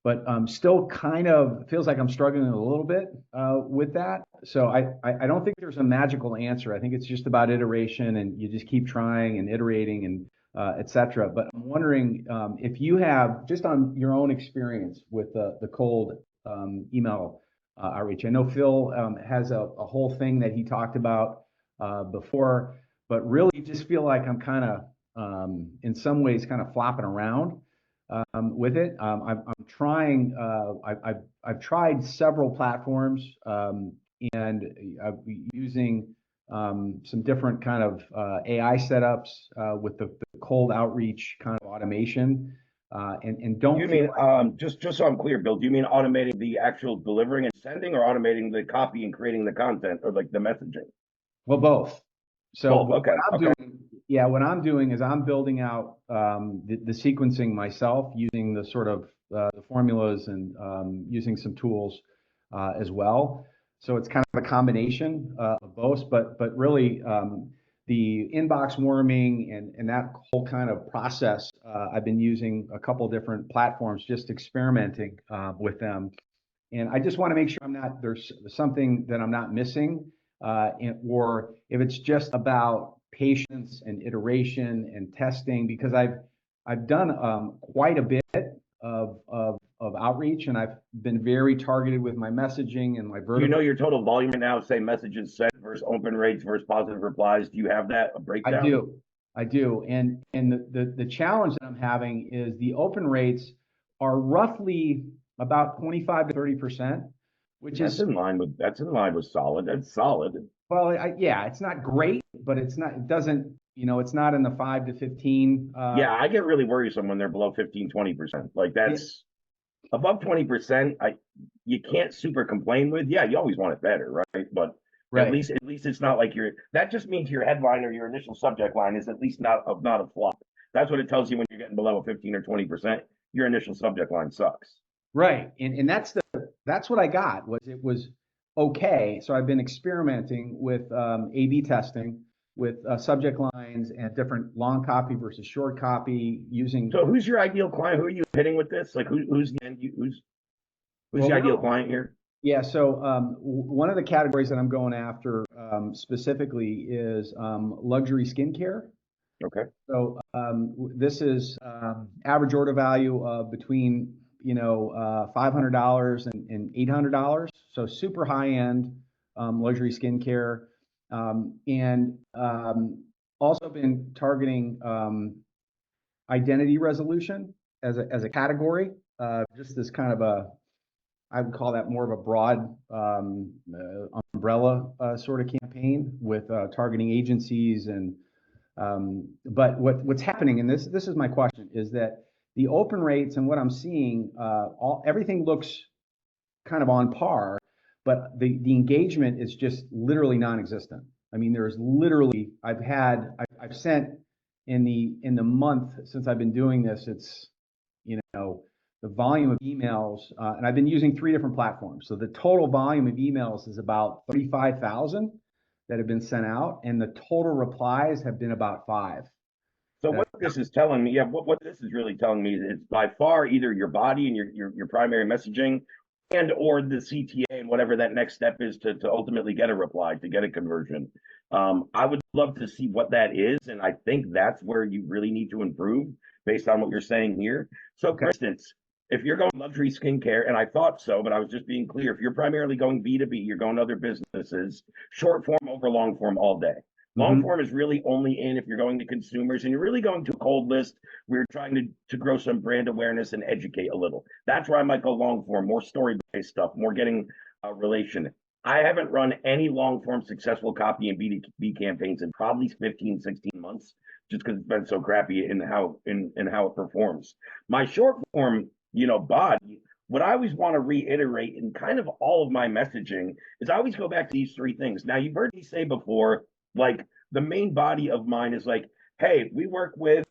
But still kind of feels like I'm struggling a little bit with that. So I don't think there's a magical answer. I think it's just about iteration, and you just keep trying and iterating and et cetera. But I'm wondering if you have, just on your own experience with the cold email outreach. I know Phil has a whole thing that he talked about before, but really just feel like I'm kind of, in some ways, kind of flopping around with it. I'm trying. I've tried several platforms and I'm using some different kind of AI setups with the cold outreach kind of automation. And don't you mean just so I'm clear, Bill? Do you mean automating the actual delivering and sending, or automating the copy and creating the content, or like the messaging? Well, both. So both. Okay. What I'm doing is I'm building out the sequencing myself using the sort of the formulas and using some tools as well. So it's kind of a combination of both, but really the inbox warming and that whole kind of process, I've been using a couple different platforms, just experimenting with them. And I just want to make sure there's something that I'm not missing, or if it's just about patience and iteration and testing, because I've done quite a bit of outreach, and I've been very targeted with my messaging and my vertical. Do you know your total volume right now? Say messages sent versus open rates versus positive replies. Do you have that a breakdown? I do. And the challenge that I'm having is the open rates are roughly about 25 to 30%, which is in line with solid. That's solid. Well, yeah, it's not great, but it's not. It doesn't. It's not in the 5 to 15. Yeah, I get really worrisome when they're below 15, 20%. Like that's above 20%. You can't super complain with. Yeah, you always want it better, right? But at least it's not like that just means your headline or your initial subject line is at least not a flop. That's what it tells you when you're getting below 15 or 20%. Your initial subject line sucks. Right, and that's what I got. It was okay. So I've been experimenting with A/B testing with subject lines and different long copy versus short copy using. So who's your ideal client? Who are you hitting with this? Like who's the who's Well, the ideal client here? Yeah, so one of the categories that I'm going after specifically is luxury skincare. Okay. So this is average order value of between $500 and $800. So super high end luxury skincare, and also been targeting identity resolution as a category. Just this kind of I would call that more of a broad umbrella sort of campaign with targeting agencies and. But what's happening, and this is my question, is that the open rates and what I'm seeing, everything looks kind of on par, but the engagement is just literally non-existent. I mean, there's literally I've sent in the month since I've been doing this, it's the volume of emails, and I've been using 3 different platforms. So the total volume of emails is about 35,000 that have been sent out, and the total replies have been about 5. So what this is telling me, what this is really telling me is it's by far either your body and your primary messaging, and or the CTA and whatever that next step is to ultimately get a reply, to get a conversion. I would love to see what that is, and I think that's where you really need to improve based on what you're saying here. So, for instance, if you're going luxury skincare, and I thought so, but I was just being clear, if you're primarily going B2B, you're going to other businesses, short form over long form all day. Long form is really only in if you're going to consumers and you're really going to a cold list. We're trying to grow some brand awareness and educate a little. That's where I might go long form, more story-based stuff, more getting a relation. I haven't run any long form successful copy and B2B campaigns in probably 15, 16 months, just because it's been so crappy in how it performs. My short form, body, what I always want to reiterate in kind of all of my messaging is I always go back to these 3 things. Now, you've heard me say before, like the main body of mine is like, hey, we work with,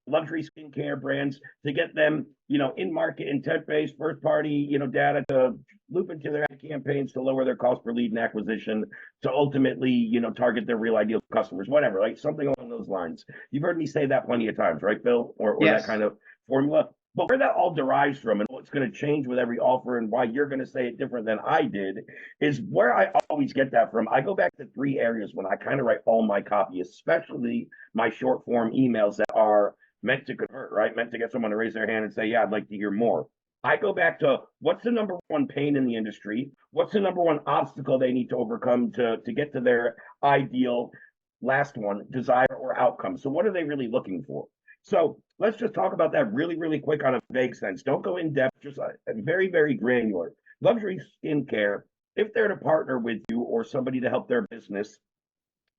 luxury skincare brands to get them, in market, intent-based, first party, data to loop into their ad campaigns to lower their cost per lead and acquisition to ultimately, target their real ideal customers, whatever, like something along those lines. You've heard me say that plenty of times, right, Bill? Or Yes. That kind of formula. But where that all derives from and what's going to change with every offer and why you're going to say it different than I did is where I always get that from. I go back to 3 areas when I kind of write all my copy, especially my short form emails that are meant to convert, right? Meant to get someone to raise their hand and say, yeah, I'd like to hear more. I go back to what's the number one pain in the industry? What's the number one obstacle they need to overcome to get to their ideal last one, desire or outcome? So what are they really looking for? So let's just talk about that really, really quick on a vague sense. Don't go in depth, just very, very granular. Luxury skincare, if they're to partner with you or somebody to help their business,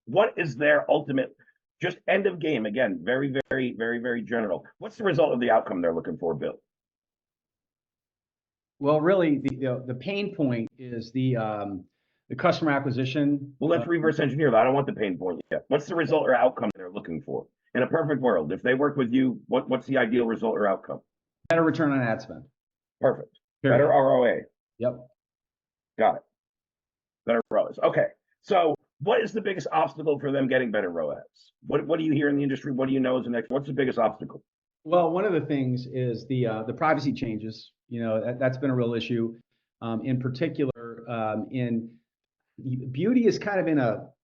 what is their ultimate, just end of game? Again, very, very, very, very general. What's the result of the outcome they're looking for, Bill? Well, really, the pain point is the customer acquisition. Well, let's reverse engineer that. I don't want the pain point yet. What's the result or outcome they're looking for? In a perfect world, if they work with you, what's the ideal result or outcome? Better return on ad spend. Perfect. Period. Better ROA. Yep. Got it. Better ROAS. Okay. So what is the biggest obstacle for them getting better ROAS? What do you hear in the industry? What do you know as an expert? What's the biggest obstacle? Well, one of the things is the privacy changes. That's been a real issue. In particular, in beauty is kind of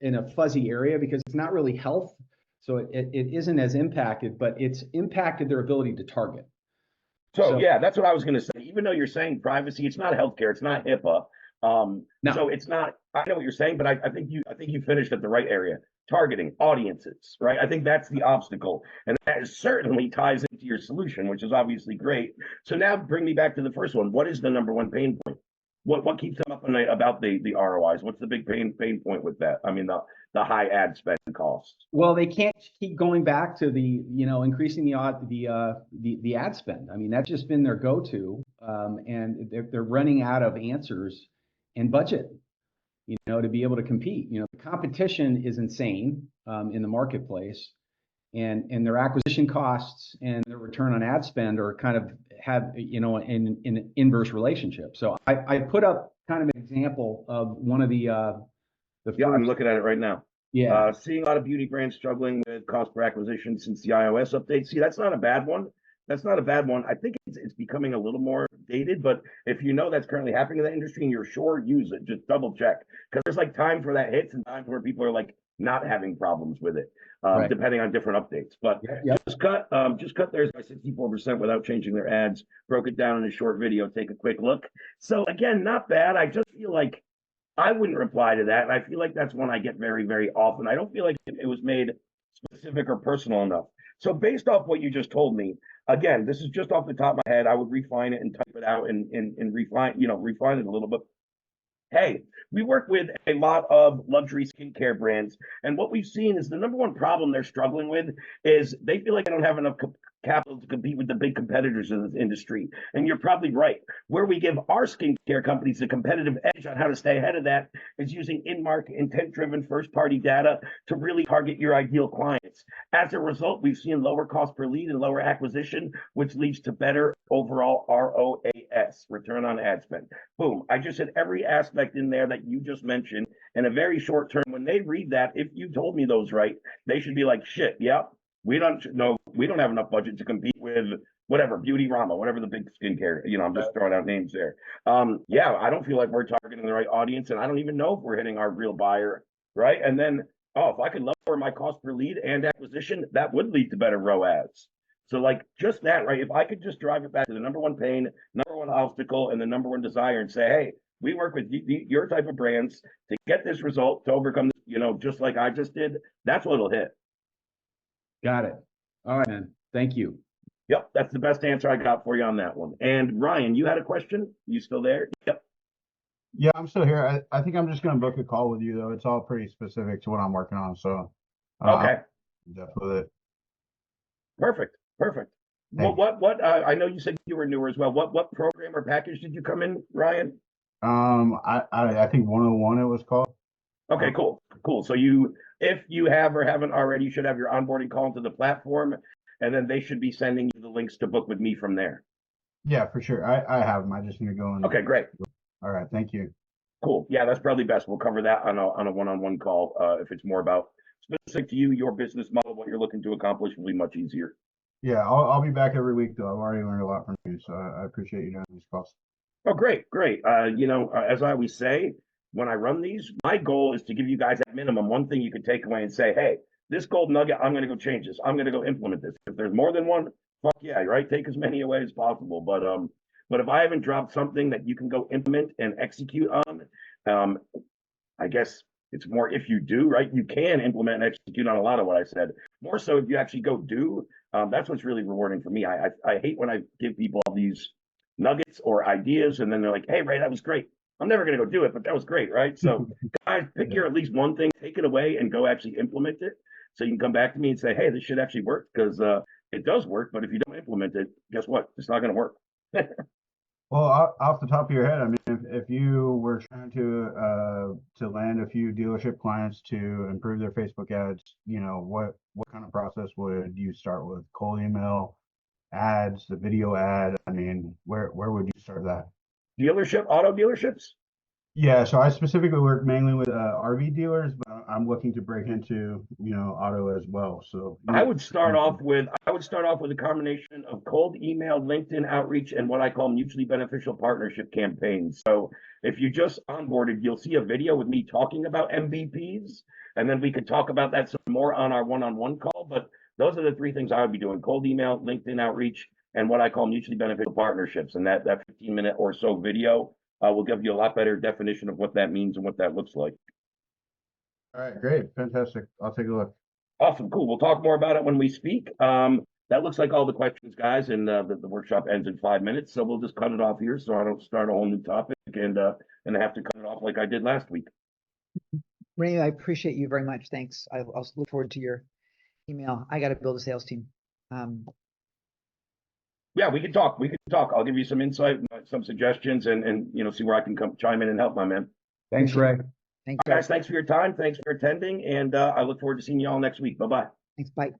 in a fuzzy area because it's not really health. So it isn't as impacted, but it's impacted their ability to target. So yeah, that's what I was going to say. Even though you're saying privacy, it's not healthcare, it's not HIPAA. No. So it's not. I know what you're saying, but I think you finished at the right area. Targeting audiences, right? I think that's the obstacle, and that certainly ties into your solution, which is obviously great. So now bring me back to the first one. What is the number one pain point? What keeps them up at night about the ROIs? What's the big pain point with that? I mean, the high ad spend costs. Well, they can't keep going back to the increasing the ad spend. I mean, that's just been their go-to, and they're running out of answers and budget, to be able to compete. The competition is insane in the marketplace, and their acquisition costs and their return on ad spend are kind of have an inverse relationship. So I put up kind of an example of one of the Yeah, I'm looking at it right now. Yeah. Seeing a lot of beauty brands struggling with cost per acquisition since the iOS update. See, that's not a bad one. That's not a bad one. I think it's becoming a little more dated, but if you know that's currently happening in the industry and you're sure, use it. Just double check because there's like times where that hits and times where people are like not having problems with it, Right. depending on different updates. But Yep. just cut theirs by 64% without changing their ads. Broke it down in a short video. Take a quick look. So again, not bad. I just feel like I wouldn't reply to that. And I feel like that's one I get very, very often. I don't feel like it was made specific or personal enough. So based off what you just told me, again, this is just off the top of my head. I would refine it and type it out and refine it a little bit. Hey, we work with a lot of luxury skincare brands, and what we've seen is the number one problem they're struggling with is they feel like they don't have enough capital to compete with the big competitors in this industry. And you're probably right. Where we give our skincare companies a competitive edge on how to stay ahead of that is using in-market, intent-driven, first-party data to really target your ideal clients. As a result, we've seen lower cost per lead and lower acquisition, which leads to better overall ROAS, return on ad spend. Boom. I just said every aspect in there that you just mentioned in a very short term. When they read that, if you told me those right, they should be like, shit, yeah, we don't have enough budget to compete with whatever, Beauty Rama, whatever the big skincare, I'm just throwing out names there. Yeah, I don't feel like we're targeting the right audience, and I don't even know if we're hitting our real buyer, right? And then, if I could lower my cost per lead and acquisition, that would lead to better ROAS. So like just that, right? If I could just drive it back to the number one pain, number one obstacle, and the number one desire and say, hey, we work with your type of brands to get this result, to overcome, just like I just did, that's what it'll hit. Got it. All right, man. Thank you. Yep, that's the best answer I got for you on that one. And Ryan, you had a question? You still there? Yep. Yeah, I'm still here. I think I'm just going to book a call with you, though. It's all pretty specific to what I'm working on. So, Okay. I'm done with it. Perfect. Thank What, I know you said you were newer as well. What program or package did you come in, Ryan? I think 101 it was called. Okay, cool. So if you have or haven't already, you should have your onboarding call into the platform, and then they should be sending you the links to book with me from there. Yeah, for sure. I have them. I just need to go and. Okay, great. All right. Thank you. Cool. Yeah, that's probably best. We'll cover that on a one-on-one call. If it's more about specific to you, your business model, what you're looking to accomplish, will be much easier. Yeah, I'll be back every week, though. I've already learned a lot from you, so I appreciate you doing these calls. Oh, great. As I always say, when I run these, my goal is to give you guys at minimum one thing you can take away and say, hey, this gold nugget, I'm going to go change this. I'm going to go implement this. If there's more than one, fuck yeah, right? Take as many away as possible. But if I haven't dropped something that you can go implement and execute on, I guess it's more if you do, right? You can implement and execute on a lot of what I said. More so if you actually go do, that's what's really rewarding for me. I hate when I give people all these nuggets or ideas and then they're like, hey, Ray, that was great. I'm never going to go do it, but that was great, right? So guys, pick your at least one thing, take it away and go actually implement it. So you can come back to me and say, hey, this should actually work because it does work. But if you don't implement it, guess what? It's not going to work. Well, off the top of your head, I mean, if you were trying to land a few dealership clients to improve their Facebook ads, what kind of process would you start with? Cold email, ads, the video ad? I mean, where would you start that? Auto dealerships? Yeah, so I specifically work mainly with RV dealers, but I'm looking to break into auto as well. So I would start off with a combination of cold email, LinkedIn outreach, and what I call mutually beneficial partnership campaigns. So if you just onboarded, you'll see a video with me talking about MVPs, and then we could talk about that some more on our one-on-one call. But those are the three things I would be doing: cold email, LinkedIn outreach, and what I call mutually beneficial partnerships. And that 15-minute or so video will give you a lot better definition of what that means and what that looks like. All right, great, fantastic. I'll take a look. Awesome, cool. We'll talk more about it when we speak. That looks like all the questions, guys, and the workshop ends in 5 minutes, so we'll just cut it off here so I don't start a whole new topic and have to cut it off like I did last week. Raymond, I appreciate you very much. Thanks. I'll look forward to your email. I got to build a sales team. Yeah, we can talk. I'll give you some insight, some suggestions, and see where I can chime in and help, my man. Thanks, Ray. Thanks, Guys, thanks for your time. Thanks for attending, and I look forward to seeing you all next week. Bye-bye. Thanks. Bye.